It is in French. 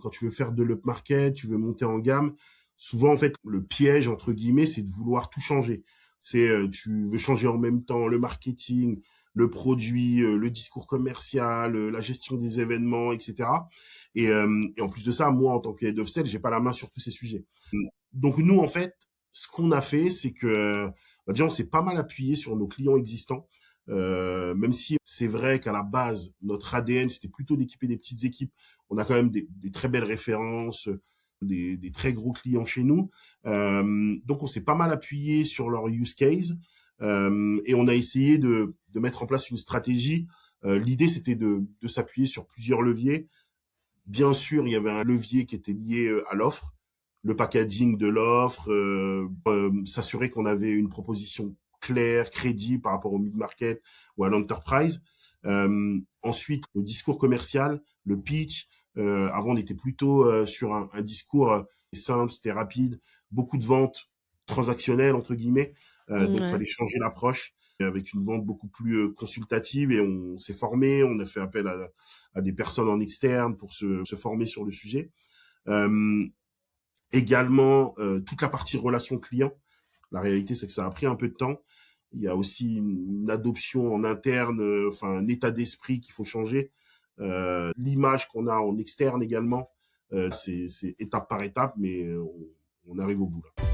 Quand tu veux faire de l'upmarket, tu veux monter en gamme, souvent en fait le piège entre guillemets, c'est de vouloir tout changer. Tu veux changer en même temps le marketing, le produit, le discours commercial, la gestion des événements, etc. Et en plus de ça, moi en tant que head of sales, j'ai pas la main sur tous ces sujets. Donc nous en fait, ce qu'on a fait, c'est que déjà on s'est pas mal appuyé sur nos clients existants. Même si c'est vrai qu'à la base, notre ADN, c'était plutôt d'équiper des petites équipes, on a quand même des très belles références, des très gros clients chez nous. Donc, on s'est pas mal appuyé sur leur use case et on a essayé de mettre en place une stratégie. L'idée, c'était de s'appuyer sur plusieurs leviers. Bien sûr, il y avait un levier qui était lié à l'offre, le packaging de l'offre, s'assurer qu'on avait une proposition claire, crédible par rapport au mid-market ou à l'enterprise. Ensuite, le discours commercial, le pitch. Avant, on était plutôt sur un discours simple, c'était rapide, beaucoup de ventes transactionnelles entre guillemets. Donc, il Ouais. fallait changer l'approche avec une vente beaucoup plus consultative et on s'est formé, on a fait appel à des personnes en externe pour se former sur le sujet. Euh, Également, toute la partie relation client. La réalité, c'est que ça a pris un peu de temps. Il y a aussi une adoption en interne, enfin un état d'esprit qu'il faut changer. L'image qu'on a en externe également, c'est étape par étape, mais on arrive au bout là.